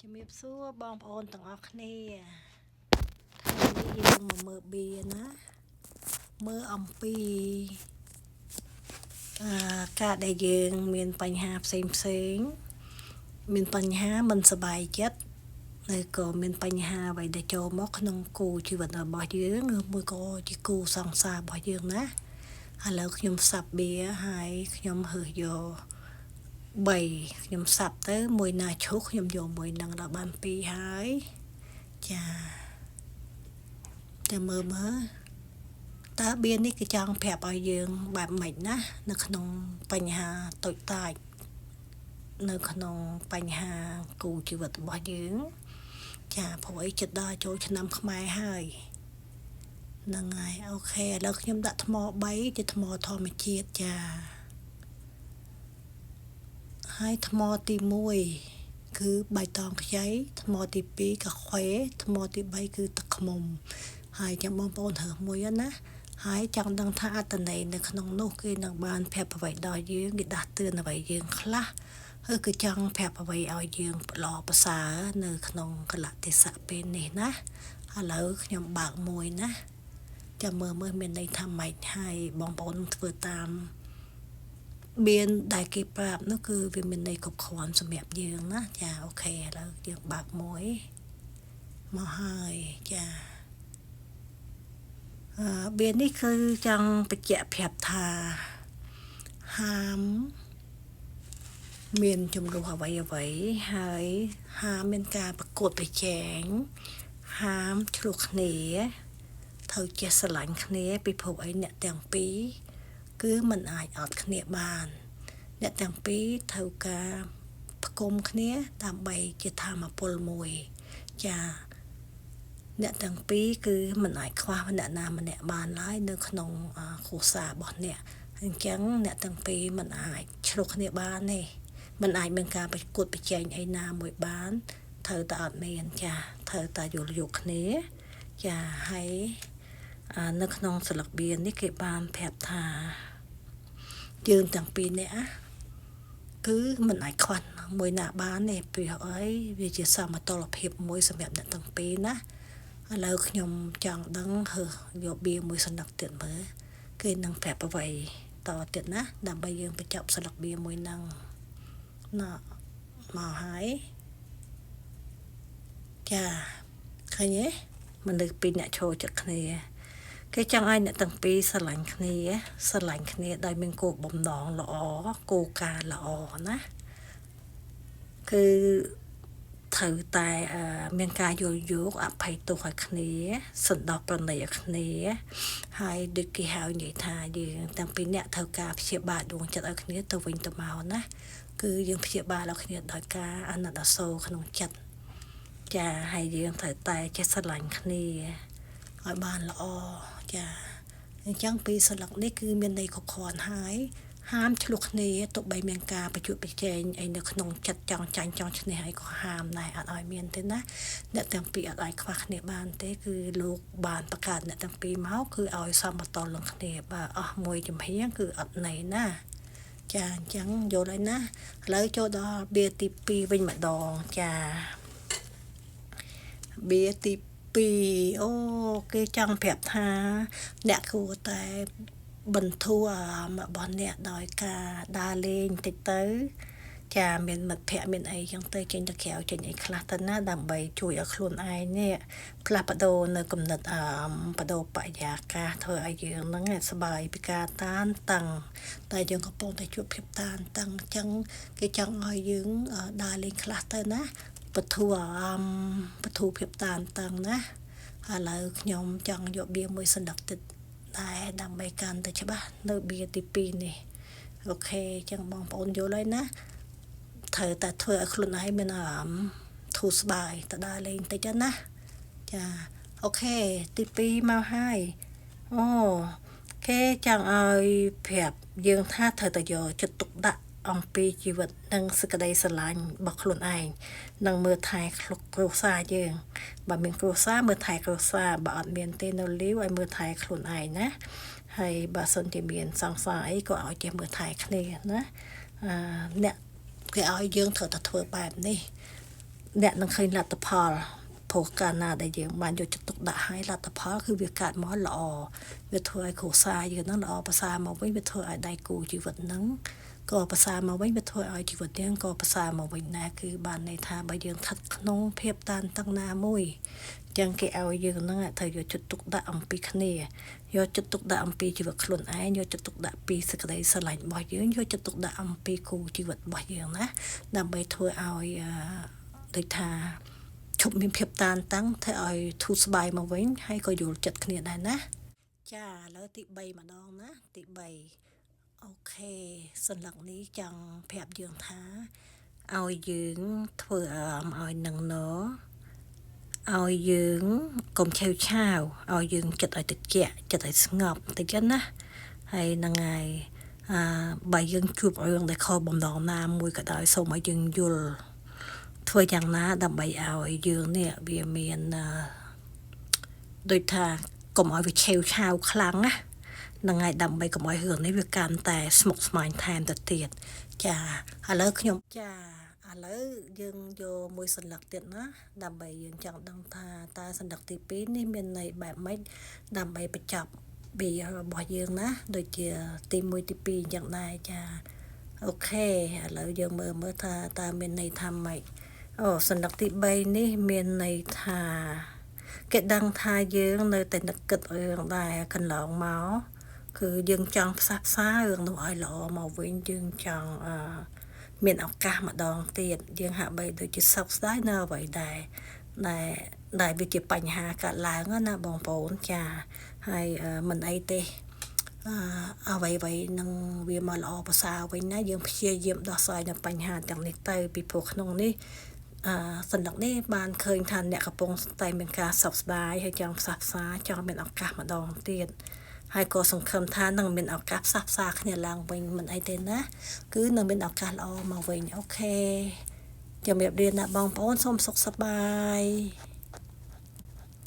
ជំរាបសួរបងប្អូនទាំងអស់គ្នាថ្ងៃនេះយើងមកមើលបៀណាមើលអំពីការដែលយើងមានបញ្ហាផ្សេងមានបញ្ហាមិនសប្បាយចិត្តហើយក៏មានបញ្ហាអ្វីដែលចូលមកក្នុងគូជីវិតរបស់យើងឬមួយក៏ជាគូសង្សាររបស់យើងណាឥឡូវខ្ញុំសាប់បៀហើយខ្ញុំហឺយក3ខ្ញុំសាប់ទៅមួយណាឈូសខ្ញុំយកមួយនឹងដល់បាន2ហើយចាតែមើលតើបៀននេះគឺចង់ប្រាប់ឲ្យយើងបែបម៉េចណានៅក្នុងបញ្ហាតូចតាចនៅក្នុងបញ្ហាគូជីវិតរបស់យើងចាព្រោះអីចិត្តដល់ចូលឆ្នាំខ្មែរហើយហ្នឹងហើយអូខេឥឡូវខ្ញុំដាក់ថ្ម3ជាថ្មធម្មជាតិចាហើយថ្មទី1គឺបៃតងខ្ចីថ្មទី2កាខ្វេថ្មទី3គឺទឹកឃ្មុំហើយចាំបងប្អូនរើសមួយណាហើយចង់ដឹងថាអត្តន័យនៅក្នុងនោះគេនឹងបានប្រាប់អ្វីដល់យើងគេដាស់តឿនអ្វីយើងខ្លះហើយគឺចង់ប្រាប់អ្វីឲ្យយើងល្អប្រសើរនៅក្នុងកលៈទេសៈពេលនេះណាឥឡូវខ្ញុំបើកមួយណាចាំមើលមានន័យថាម៉េចហើយបងប្អូនធ្វើតាមមានដែលគេប្រាប់នោះគឺវាមានន័យគ្រប់គ្រាន់សម្រាប់យើងណាចាអូខេឥឡូវយើងបើកមួយមកហើយចាបៀននេះគឺចង់បញ្ជាក់ប្រាប់ថាហាមមានចំនួនអ្វីហើយហាមមានការប្រកួតប្រជែងហាមឆ្លោះគ្នាត្រូវចេះស្រឡាញ់គ្នាពីព្រោះអីអ្នកទាំងពីរគឺมันអាចអត់គ្នាបានអ្នកទាំងពីរត្រូវការផ្គុំគ្នាដើម្បីជាធម៌ពលមួយចាអ្នកទាំងពីរគឺมันអាចខ្វះអ្នកណាម្នាក់បានឡើយនៅក្នុងគ្រួសាររបស់អ្នកអញ្ចឹងអ្នកទាំងពីរมันអាចឆ្លោះគ្នាបានទេมันអាចមានការប្រកួតប្រជែងអីណាមួយបានត្រូវតែអត់មានចាត្រូវតែយល់យកគ្នាចាហើយនៅក្នុងស្លឹកបៀននេះគេបានប្រាប់ថាយើងទាំងពីរនាក់គឺមិនអាចខ្វះមួយណាបានទេព្រោះអីវាជាសមតុល្យភាពមួយសម្រាប់អ្នកទាំងពីរណាឥឡូវខ្ញុំចង់ដឹងយកបៀមួយសន្លឹកទៀតមើលគេនឹងប្រាប់អ្វីតទៀតណាដើម្បីយើងបញ្ចប់ស្លឹកបៀមួយហ្នឹងណាមកហើយចាឃើញទេមនុស្សពីរអ្នកឈរចិត្តគ្នាគេចង់ឲ្យអ្នកទាំងពីរស្រឡាញ់គ្នាដោយមានគោលបំណងល្អគោលការណ៍ល្អណាគឺត្រូវតែមានការយល់យោគអភ័យទោសឲ្យគ្នាសន្តោសប្រណីឲ្យគ្នាហើយដូចគេហៅនិយាយថាយើងទាំងពីរអ្នកត្រូវការព្យាបាលដួងចិត្តឲ្យគ្នាទៅវិញទៅមកណាគឺយើងព្យាបាលឲ្យគ្នាដោយការអាណិតអាសូរក្នុងចិត្តចាហើយយើងត្រូវតែចេះស្រឡាញ់គ្នាឲ្យបានល្អចាអញ្ចឹងពីស្លឹកនេះគឺមានន័យគ្រប់គ្រាន់ហើយហាមឆ្លោះគ្នាទោះបីមានការប្រយុទ្ធប្រជែងអីនៅក្នុងចិត្តចង់ចាញ់ចង់ឈ្នះអីក៏ហាមដែរអត់ឲ្យមានទេណាអ្នកទាំងពីរអត់ឲ្យខ្វះគ្នាបានទេគឺលោកបានបង្កើតអ្នកទាំងពីរមកគឺឲ្យសមតុល្យនឹងគ្នាបើអស់មួយចំហៀងគឺអត់ន័យណាចាអញ្ចឹងយល់ហើយណាឥឡូវចូលដល់បៀទី2វិញម្ដងចាបៀទី2អូគេចង់ប្រាប់ថាអ្នកគួរតែបន្ធូរអារម្មណ៍របស់អ្នកដោយការដើរលេងតិចទៅចាមានមិត្តភ័ក្តិមានអីចឹងទៅចេញទៅក្រៅចេញអីខ្លះទៅណាដើម្បីជួយឲ្យខ្លួនឯងនេះផ្លាស់ប្ដូរនៅគំនិតអារម្មណ៍បដូរបរិយាកាសធ្វើឲ្យយើងហ្នឹងសប្បាយពីការតានតឹងតែយើងកំពុងតែជួបភាពតានតឹងអញ្ចឹងគេចង់ឲ្យយើងដើរលេងខ្លះទៅណាបន្ធូរអារម្មណ៍បន្ធូរភាពតានតឹងណាឥឡូវខ្ញុំចង់យកបៀមួយសន្លឹកទឹកដែរដើម្បីកាន់តែច្បាស់នៅបៀទី2នេះអូខេអញ្ចឹងបងប្អូនយល់ហើយណាត្រូវតែធ្វើឲ្យខ្លួនឯងមានអារម្មណ៍ធូរស្បើយទៅដើរលេងតិចណាចាអូខេទី2មកហើយអូគេចង់ឲ្យប្រាប់យើងថាត្រូវតែយកចិត្តទុកដាក់អំពីជីវិតនិងសេចក្តីស្រឡាញ់របស់ខ្លួនឯងនិងមើលថែគ្រួសារយើងបើមានគ្រួសារមើលថែគ្រួសារបើអត់មានទេនៅលីវឲ្យមើលថែខ្លួនឯងណាហើយបើសិនជាមានសង្សារអីក៏ឲ្យចេះមើលថែគ្នាណាអ្នកគេឲ្យយើងត្រូវតែធ្វើបែបនេះ អ្នកនឹងឃើញលទ្ធផលព្រោះកាលណាដែលយើងបានយកចិត្តទុកដាក់ឲ្យលទ្ធផលគឺវាកើតមកល្អវាធ្វើឲ្យគ្រួសារយើងហ្នឹងល្អប្រសើរមកវិញវាធ្វើឲ្យដៃគូជីវិតហ្នឹងក៏ប្រសើរមកវិញវាធ្វើឲ្យជីវិតយើងក៏ប្រសើរមកវិញដែរគឺបានន័យថាបើយើងស្ថិតក្នុងភាពតានតឹងណាមួយចឹងគេឲ្យយើងហ្នឹងត្រូវយកចិត្តទុកដាក់អំពីគ្នាយកចិត្តទុកដាក់អំពីជីវិតខ្លួនឯងយកចិត្តទុកដាក់ពីសេចក្តីស្រឡាញ់របស់យើងយកចិត្តទុកដាក់អំពីគូជីវិតរបស់យើងណាដើម្បីធ្វើឲ្យដូចថាឈប់មានភាពតានតឹងធ្វើឲ្យធូរស្បើយមកវិញហើយក៏យល់ចិត្តគ្នាដែរណាចាឥឡូវទី3ម្ដងណាទី3អូខេសន្លឹកនេះចង់ប្រាប់យើងថាឲ្យយើងធ្វើអារម្មណ៍ឲ្យនឹងណឲ្យយើងកុំឆេវឆាវឲ្យយើងចិត្តឲ្យត្រជាក់ចិត្តឲ្យស្ងប់តិចណាហើយនឹងហើយបើយើងជួបរឿងដែលខុសបំណងណាមួយក៏ដោយសូមឲ្យយើងយល់ធ្វើយ៉ាងណាដើម្បីឲ្យយើងនេះវាមានដូចថាកុំឲ្យវាឆេវឆាវខ្លាំងណានឹងហើយដើម្បីកុំឲ្យរឿងនេះវាកាន់តែស្មុគស្មាញថែមទៅទៀតចាឥឡូវខ្ញុំចាឥឡូវយើងយកមួយសន្លឹកទៀតណាដើម្បីយើងចង់ដឹងថាតើសន្លឹកទី2នេះមានន័យបែបម៉េចដើម្បីបញ្ចប់ពីរបស់យើងណាដូចជាទី1ទី2អញ្ចឹងដែរចាអូខេឥឡូវយើងមើលថាតើមានន័យថាម៉េចអូសន្លឹកទី3នេះមានន័យថាគេដឹងថាយើងនៅតែនឹកគិតរឿងដែរកន្លងមកគឺយើងចង់ផ្សះផ្សារឿងនោះឲ្យល្អមកវិញយើងចង់មានឱកាសម្ដងទៀតយើងហាក់បីដូចជាសោកស្ដាយនៅអ្វីដែរវាជាបញ្ហាកើតឡើងណាបងប្អូនចាហើយមិនអីទេអ្វីនឹងវាមកល្អប្រសើរវិញណាយើងព្យាយាមដោះស្រាយនៅបញ្ហាទាំងនេះទៅពីព្រោះក្នុងនេះសន្លឹកនេះបានឃើញថាអ្នកកំពុងតែមានការសោកស្ដាយហើយចង់ផ្សះផ្សាចង់មានឱកាសម្ដងទៀតហើយក៏សង្ឃឹមថានឹងមានឱកាសផ្សះផ្សាគ្នាឡើងវិញមិនអីទេណាគឺនឹងមានឱកាសល្អមកវិញអូខេជំរាបលាណាបងប្អូនសូមសុខសប្បាយ